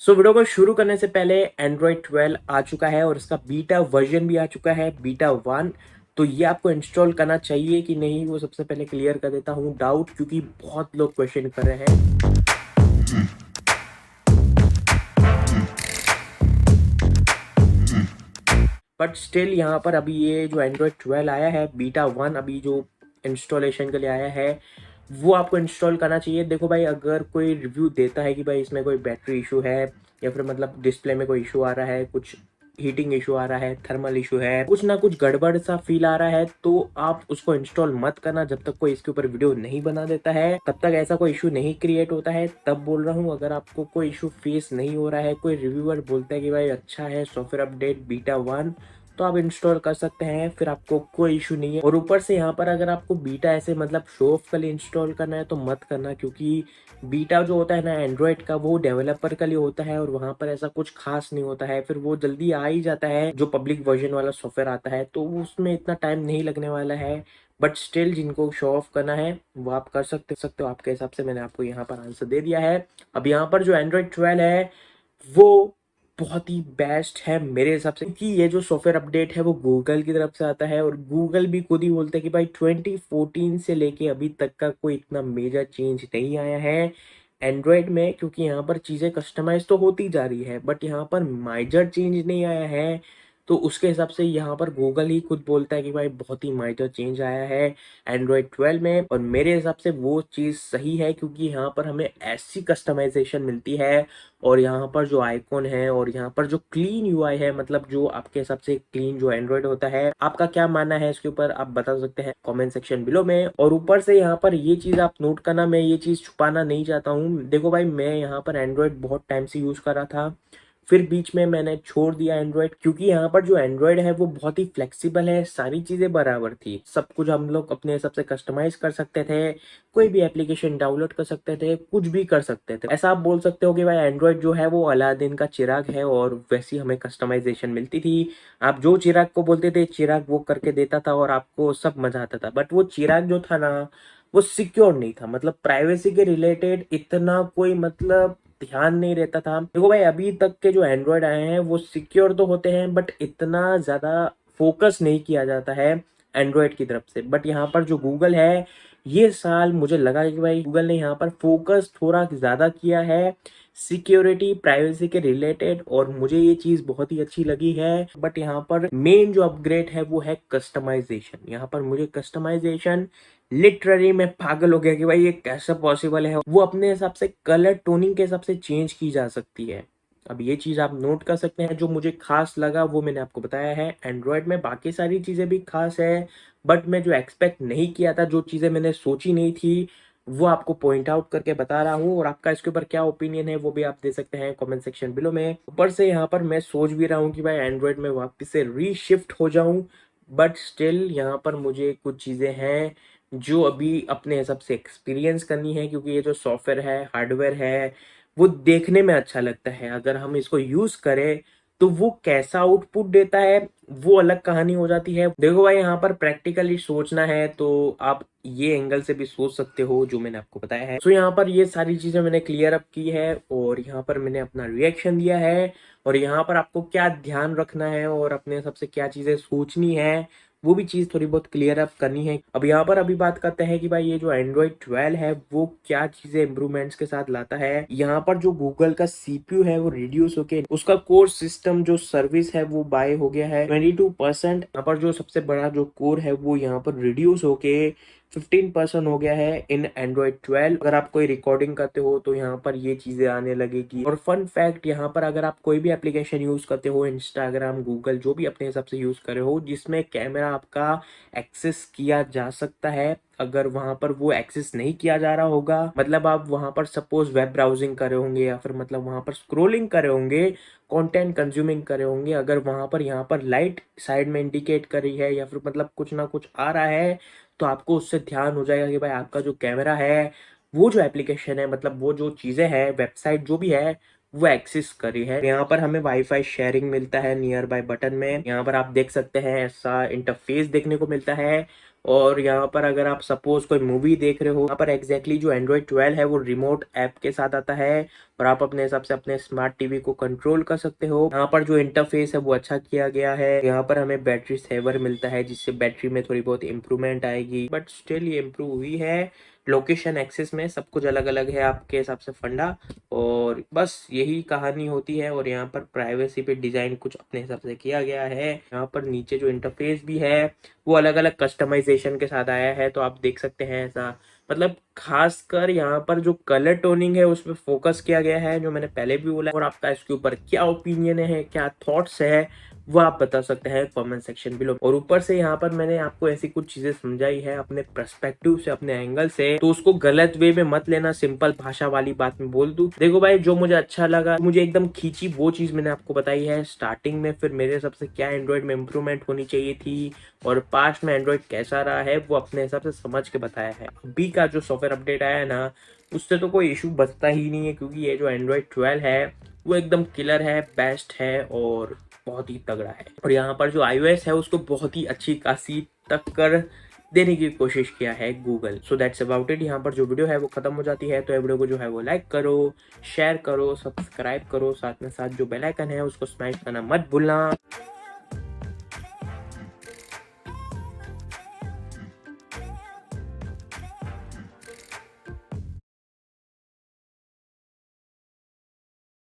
Video को शुरू करने से पहले एंड्रॉयड 12 आ चुका है और इसका बीटा वर्जन भी आ चुका है, बीटा 1। तो ये आपको इंस्टॉल करना चाहिए कि नहीं, वो सबसे पहले क्लियर कर देता हूँ डाउट, क्योंकि बहुत लोग क्वेश्चन कर रहे हैं। बट स्टिल यहाँ पर अभी ये जो एंड्रॉयड 12 आया है, बीटा 1 अभी जो इंस्टॉलेशन के लिए आया है, वो आपको इंस्टॉल करना चाहिए। देखो भाई, अगर कोई रिव्यू देता है कि भाई इसमें कोई बैटरी इशू है या फिर मतलब डिस्प्ले में कोई इशू आ रहा है, कुछ हीटिंग इशू आ रहा है, थर्मल इशू है, कुछ ना कुछ गड़बड़ सा फील आ रहा है, तो आप उसको इंस्टॉल मत करना जब तक कोई इसके ऊपर वीडियो नहीं बना देता है। तब तक ऐसा कोई इशू नहीं क्रिएट होता है। तब बोल रहा हूँ, अगर आपको कोई इशू फेस नहीं हो रहा है, कोई रिव्यूअर बोलता है कि भाई अच्छा है सॉफ्टवेयर अपडेट बीटा 1, तो आप इंस्टॉल कर सकते हैं, फिर आपको कोई इशू नहीं है। और ऊपर से यहाँ पर अगर आपको बीटा ऐसे मतलब शो ऑफ के लिए इंस्टॉल करना है तो मत करना, क्योंकि बीटा जो होता है ना एंड्रॉयड का, वो डेवलपर के लिए होता है और वहाँ पर ऐसा कुछ खास नहीं होता है। फिर वो जल्दी आ ही जाता है, जो पब्लिक वर्जन वाला सॉफ्टवेयर आता है, तो उसमें इतना टाइम नहीं लगने वाला है। बट स्टिल जिनको शो ऑफ करना है वो आप कर सकते हो। आपके हिसाब से मैंने आपको यहाँ पर आंसर दे दिया है। अब यहाँ पर जो एंड्रॉयड 12 है वो बहुत ही बेस्ट है मेरे हिसाब से, क्योंकि ये जो सॉफ्टवेयर अपडेट है वो गूगल की तरफ से आता है और गूगल भी खुद ही बोलते हैं कि भाई 2014 से लेके अभी तक का कोई इतना मेजर चेंज नहीं आया है एंड्रॉयड में, क्योंकि यहाँ पर चीज़ें कस्टमाइज तो होती जा रही है बट यहाँ पर मेजर चेंज नहीं आया है। तो उसके हिसाब से यहाँ पर गूगल ही खुद बोलता है कि भाई बहुत ही मेजर चेंज आया है एंड्रॉयड 12 में, और मेरे हिसाब से वो चीज़ सही है, क्योंकि यहाँ पर हमें ऐसी कस्टमाइजेशन मिलती है और यहाँ पर जो आइकॉन है और यहाँ पर जो क्लीन यूआई है, मतलब जो आपके हिसाब से क्लीन जो एंड्रॉयड होता है, आपका क्या मानना है इसके ऊपर आप बता सकते हैं कमेंट सेक्शन बिलो में। और ऊपर से यहाँ पर ये चीज आप नोट करना, मैं ये चीज छुपाना नहीं चाहता हूँ। देखो भाई, मैं यहाँ पर एंड्रॉयड बहुत टाइम से यूज कर रहा था, फिर बीच में मैंने छोड़ दिया एंड्रॉयड, क्योंकि यहाँ पर जो एंड्रॉयड है वो बहुत ही फ्लेक्सिबल है, सारी चीजें बराबर थी, सब कुछ हम लोग अपने हिसाब से कस्टमाइज कर सकते थे, कोई भी एप्लीकेशन डाउनलोड कर सकते थे, कुछ भी कर सकते थे। ऐसा आप बोल सकते हो कि भाई एंड्रॉयड जो है वो अलादीन का चिराग है और वैसी हमें कस्टमाइजेशन मिलती थी। आप जो चिराग को बोलते थे चिराग वो करके देता था और आपको सब मजा आता था। बट वो चिराग जो था ना, वो सिक्योर नहीं था, मतलब प्राइवेसी के रिलेटेड इतना कोई मतलब ध्यान नहीं रहता था। देखो भाई, अभी तक के जो एंड्रॉयड आए हैं वो सिक्योर तो होते हैं बट इतना ज्यादा फोकस नहीं किया जाता है एंड्रॉयड की तरफ से। बट यहाँ पर जो गूगल है, ये साल मुझे लगा कि भाई गूगल ने यहाँ पर फोकस थोड़ा ज्यादा किया है सिक्योरिटी प्राइवेसी के रिलेटेड, और मुझे ये चीज बहुत ही अच्छी लगी है। बट यहाँ पर मेन जो अपग्रेड है वो है कस्टमाइजेशन। यहाँ पर मुझे कस्टमाइजेशन लिटरली मैं पागल हो गया कि भाई ये कैसे पॉसिबल है। वो अपने हिसाब से कलर टोनिंग के हिसाब से चेंज की जा सकती है। अब ये चीज आप नोट कर सकते हैं। जो मुझे खास लगा वो मैंने आपको बताया है एंड्रॉयड में, बाकी सारी चीजें भी खास है, बट मैं जो एक्सपेक्ट नहीं किया था, जो चीजें मैंने सोची नहीं थी, वो आपको पॉइंट आउट करके बता रहा हूँ। और आपका इसके ऊपर क्या ओपिनियन है वो भी आप दे सकते हैं कमेंट सेक्शन बिलो में। ऊपर से यहाँ पर मैं सोच भी रहा हूँ कि भाई एंड्रॉयड में वापस से रीशिफ्ट हो जाऊं, बट स्टिल यहाँ पर मुझे कुछ चीजें हैं जो अभी अपने हिसाब से एक्सपीरियंस करनी है, क्योंकि ये जो सॉफ्टवेयर है, हार्डवेयर है, वो देखने में अच्छा लगता है। अगर हम इसको यूज करें तो वो कैसा आउटपुट देता है वो अलग कहानी हो जाती है। देखो भाई, यहाँ पर प्रैक्टिकली सोचना है तो आप ये एंगल से भी सोच सकते हो जो मैंने आपको बताया है। सो यहाँ पर ये सारी चीजें मैंने क्लियर अप की है और यहाँ पर मैंने अपना रिएक्शन दिया है, और यहाँ पर आपको क्या ध्यान रखना है और अपने हिसाब से क्या चीजें सोचनी है वो भी चीज थोड़ी बहुत क्लियर अप करनी है। अब यहाँ पर अभी बात करते हैं कि भाई ये जो एंड्रॉयड 12 है वो क्या चीजें इंप्रूवमेंट्स के साथ लाता है। यहाँ पर जो गूगल का सीपीयू है वो रिड्यूस होके उसका कोर सिस्टम जो सर्विस है वो बाय हो गया है 22%। यहाँ पर जो सबसे बड़ा जो कोर है वो यहाँ पर रिड्यूस होके 15% हो गया है इन एंड्रॉयड 12। अगर आप कोई रिकॉर्डिंग करते हो तो यहाँ पर ये चीजें आने लगेगी। और फन फैक्ट, यहाँ पर अगर आप कोई भी एप्लीकेशन यूज करते हो, इंस्टाग्राम, गूगल, जो भी अपने हिसाब से यूज करे हो, जिसमें कैमरा आपका एक्सेस किया जा सकता है, अगर वहां पर वो एक्सेस नहीं किया जा रहा होगा, मतलब आप वहां पर सपोज वेब ब्राउजिंग कर रहे होंगे या फिर मतलब वहां पर स्क्रोलिंग कर रहे होंगे, कंटेंट कंज्यूमिंग कर रहे होंगे, अगर वहां पर यहाँ पर लाइट साइड में इंडिकेट कर रही है या फिर मतलब कुछ ना कुछ आ रहा है, तो आपको उससे ध्यान हो जाएगा कि भाई आपका जो कैमरा है, वो जो एप्लीकेशन है, मतलब वो जो चीजें हैं, वेबसाइट जो भी है, वो एक्सेस करी है। यहाँ पर हमें वाईफाई शेयरिंग मिलता है नियर बाय बटन में। यहाँ पर आप देख सकते हैं ऐसा इंटरफेस देखने को मिलता है। और यहाँ पर अगर आप सपोज कोई मूवी देख रहे हो, यहाँ पर एग्जैक्टली जो एंड्रॉइड 12 है वो रिमोट ऐप के साथ आता है और आप अपने हिसाब से अपने स्मार्ट टीवी को कंट्रोल कर सकते हो। यहाँ पर जो इंटरफेस है वो अच्छा किया गया है। यहाँ पर हमें बैटरी सेवर मिलता है जिससे बैटरी में थोड़ी बहुत इंप्रूवमेंट आएगी, बट स्टिल ये इम्प्रूव हुई है। लोकेशन एक्सेस में सब कुछ अलग अलग है आपके हिसाब से फंडा, और बस यही कहानी होती है। और यहाँ पर प्राइवेसी पे डिजाइन कुछ अपने हिसाब से किया गया है। यहाँ पर नीचे जो इंटरफेस भी है वो अलग अलग कस्टमाइजेशन के साथ आया है, तो आप देख सकते हैं ऐसा। मतलब खासकर यहाँ पर जो कलर टोनिंग है उस पर फोकस किया गया है, जो मैंने पहले भी बोला। और आपका इसके ऊपर क्या ओपिनियन है, क्या थॉट्स है, वो आप बता सकते हैं कमेंट सेक्शन बिलो। और ऊपर से यहाँ पर मैंने आपको ऐसी कुछ चीजें समझाई है अपने पर्सपेक्टिव से, अपने एंगल से, तो उसको गलत वे में मत लेना। सिंपल भाषा वाली बात में बोल दूं, देखो भाई जो मुझे अच्छा लगा, मुझे एकदम खींची वो चीज मैंने आपको बताई है स्टार्टिंग में। फिर मेरे हिसाब से क्या एंड्रॉइड में इंप्रूवमेंट होनी चाहिए थी और पास्ट में एंड्रॉइड कैसा रहा है वो अपने हिसाब से समझ के बताया है। अभी का जो सॉफ्टवेयर अपडेट आया है ना, उससे तो कोई इशू बचता ही नहीं है, क्योंकि ये जो एंड्रॉइड 12 है वो एकदम किलर है, बेस्ट है और बहुत ही तगड़ा है। और यहाँ पर जो iOS है उसको बहुत ही अच्छी खासी टक्कर देने की कोशिश किया है Google. So that's about it. यहाँ पर जो वीडियो है वो खत्म हो जाती है, तो ये वीडियो को जो है वो लाइक करो, शेयर करो, सब्सक्राइब करो, साथ में साथ जो बेल आइकन है उसको स्मैश करना मत भूलना।